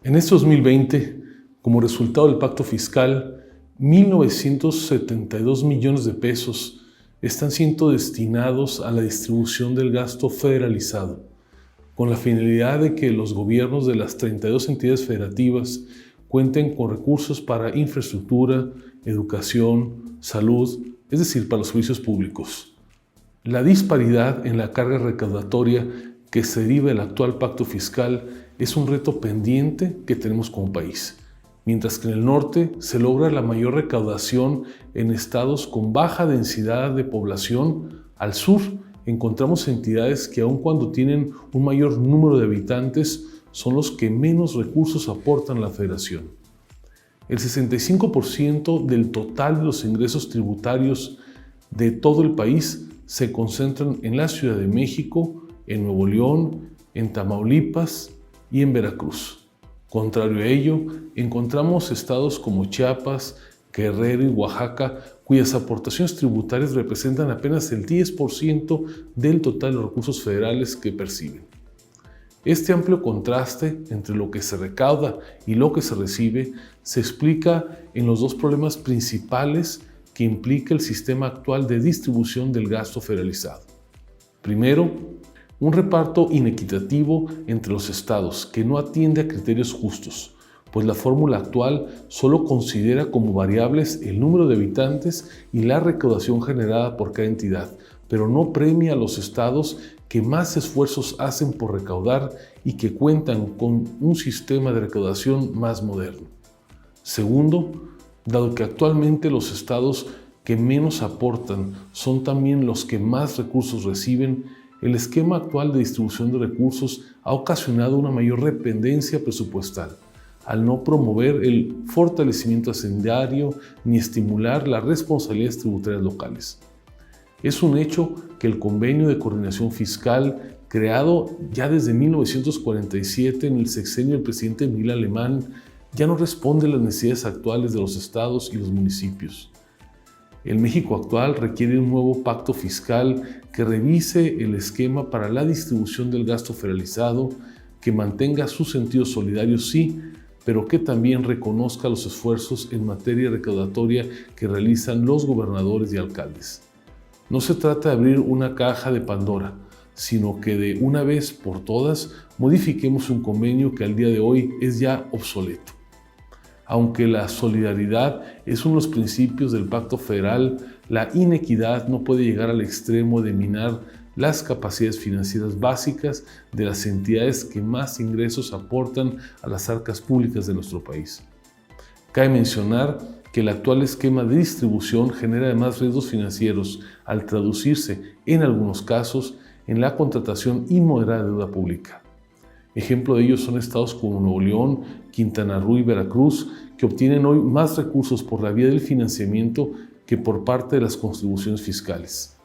En este 2020, como resultado del pacto fiscal, 1.972 millones de pesos están siendo destinados a la distribución del gasto federalizado, con la finalidad de que los gobiernos de las 32 entidades federativas cuenten con recursos para infraestructura, educación, salud, es decir, para los servicios públicos. La disparidad en la carga recaudatoria que se deriva del actual pacto fiscal es un reto pendiente que tenemos como país. Mientras que en el norte se logra la mayor recaudación en estados con baja densidad de población, al sur encontramos entidades que aun cuando tienen un mayor número de habitantes, son los que menos recursos aportan a la federación. El 65% del total de los ingresos tributarios de todo el país se concentran en la Ciudad de México, en Nuevo León, en Tamaulipas y en Veracruz. Contrario a ello, encontramos estados como Chiapas, Guerrero y Oaxaca, cuyas aportaciones tributarias representan apenas el 10% del total de recursos federales que perciben. Este amplio contraste entre lo que se recauda y lo que se recibe se explica en los dos problemas principales que implica el sistema actual de distribución del gasto federalizado. Primero, un reparto inequitativo entre los estados que no atiende a criterios justos, pues la fórmula actual solo considera como variables el número de habitantes y la recaudación generada por cada entidad, pero no premia a los estados que más esfuerzos hacen por recaudar y que cuentan con un sistema de recaudación más moderno. Segundo, dado que actualmente los estados que menos aportan son también los que más recursos reciben, el esquema actual de distribución de recursos ha ocasionado una mayor dependencia presupuestal, al no promover el fortalecimiento hacendario ni estimular las responsabilidades tributarias locales. Es un hecho que el Convenio de Coordinación Fiscal, creado ya desde 1947 en el sexenio del presidente Miguel Alemán, ya no responde a las necesidades actuales de los estados y los municipios. El México actual requiere un nuevo pacto fiscal que revise el esquema para la distribución del gasto federalizado, que mantenga su sentido solidario, sí, pero que también reconozca los esfuerzos en materia recaudatoria que realizan los gobernadores y alcaldes. No se trata de abrir una caja de Pandora, sino que de una vez por todas modifiquemos un convenio que al día de hoy es ya obsoleto. Aunque la solidaridad es uno de los principios del Pacto Federal, la inequidad no puede llegar al extremo de minar las capacidades financieras básicas de las entidades que más ingresos aportan a las arcas públicas de nuestro país. Cabe mencionar que el actual esquema de distribución genera además riesgos financieros al traducirse, en algunos casos, en la contratación inmoderada de deuda pública. Ejemplo de ello son estados como Nuevo León, Quintana Roo y Veracruz, que obtienen hoy más recursos por la vía del financiamiento que por parte de las contribuciones fiscales.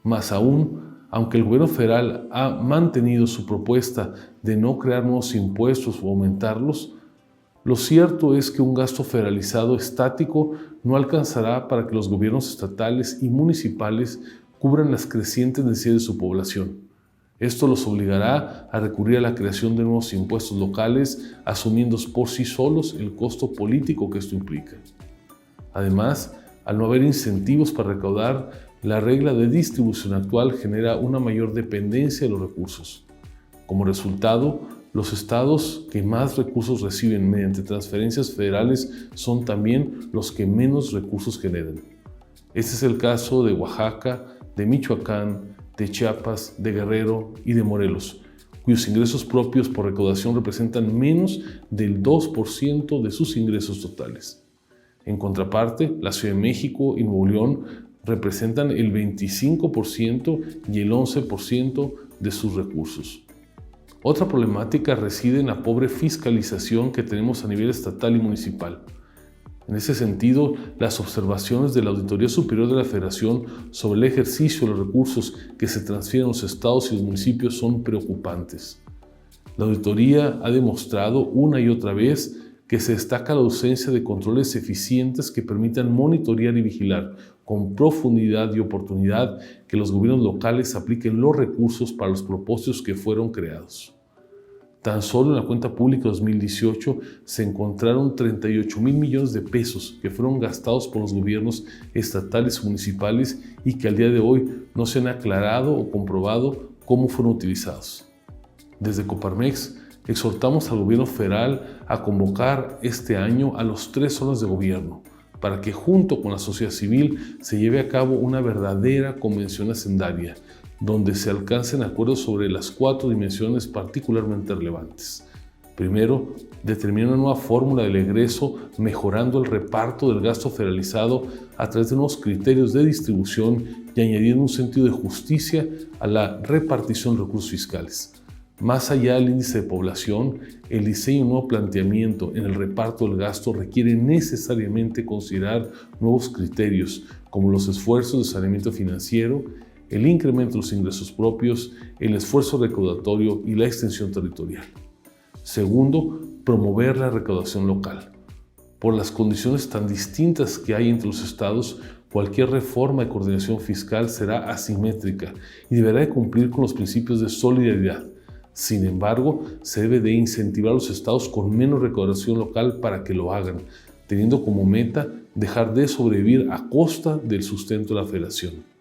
Más aún, aunque el gobierno federal ha mantenido su propuesta de no crear nuevos impuestos o aumentarlos, lo cierto es que un gasto federalizado estático no alcanzará para que los gobiernos estatales y municipales cubran las crecientes necesidades de su población. Esto los obligará a recurrir a la creación de nuevos impuestos locales, asumiendo por sí solos el costo político que esto implica. Además, al no haber incentivos para recaudar, la regla de distribución actual genera una mayor dependencia de los recursos. Como resultado, los estados que más recursos reciben mediante transferencias federales son también los que menos recursos generan. Este es el caso de Oaxaca, de Michoacán, de Chiapas, de Guerrero y de Morelos, cuyos ingresos propios por recaudación representan menos del 2% de sus ingresos totales. En contraparte, la Ciudad de México y Nuevo León representan el 25% y el 11% de sus recursos. Otra problemática reside en la pobre fiscalización que tenemos a nivel estatal y municipal. En ese sentido, las observaciones de la Auditoría Superior de la Federación sobre el ejercicio de los recursos que se transfieren a los estados y los municipios son preocupantes. La auditoría ha demostrado una y otra vez que se destaca la ausencia de controles eficientes que permitan monitorear y vigilar con profundidad y oportunidad que los gobiernos locales apliquen los recursos para los propósitos que fueron creados. Tan solo en la cuenta pública 2018 se encontraron 38,000 millones de pesos que fueron gastados por los gobiernos estatales y municipales y que al día de hoy no se han aclarado o comprobado cómo fueron utilizados. Desde Coparmex exhortamos al gobierno federal a convocar este año a los 3 órdenes de gobierno para que junto con la sociedad civil se lleve a cabo una verdadera convención hacendaria donde se alcancen acuerdos sobre las 4 dimensiones particularmente relevantes. Primero, determinar una nueva fórmula del egreso mejorando el reparto del gasto federalizado a través de nuevos criterios de distribución y añadiendo un sentido de justicia a la repartición de recursos fiscales. Más allá del índice de población, el diseño de un nuevo planteamiento en el reparto del gasto requiere necesariamente considerar nuevos criterios como los esfuerzos de saneamiento financiero, el incremento de los ingresos propios, el esfuerzo recaudatorio y la extensión territorial. Segundo, promover la recaudación local. Por las condiciones tan distintas que hay entre los estados, cualquier reforma de coordinación fiscal será asimétrica y deberá de cumplir con los principios de solidaridad. Sin embargo, se debe de incentivar a los estados con menos recaudación local para que lo hagan, teniendo como meta dejar de sobrevivir a costa del sustento de la federación.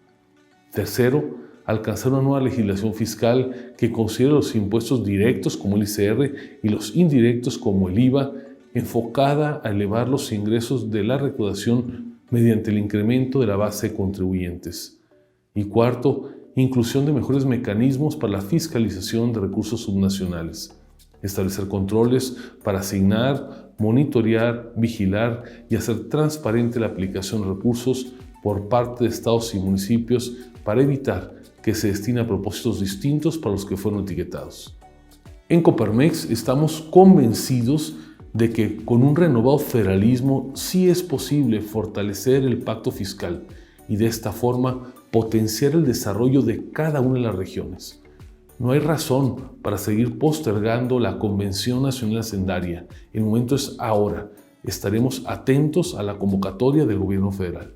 Tercero, alcanzar una nueva legislación fiscal que considere los impuestos directos como el ICR y los indirectos como el IVA, enfocada a elevar los ingresos de la recaudación mediante el incremento de la base de contribuyentes. Y cuarto, inclusión de mejores mecanismos para la fiscalización de recursos subnacionales. Establecer controles para asignar, monitorear, vigilar y hacer transparente la aplicación de recursos por parte de estados y municipios para evitar que se destine a propósitos distintos para los que fueron etiquetados. En Coparmex estamos convencidos de que con un renovado federalismo sí es posible fortalecer el pacto fiscal y de esta forma potenciar el desarrollo de cada una de las regiones. No hay razón para seguir postergando la Convención Nacional Hacendaria. El momento es ahora. Estaremos atentos a la convocatoria del Gobierno federal.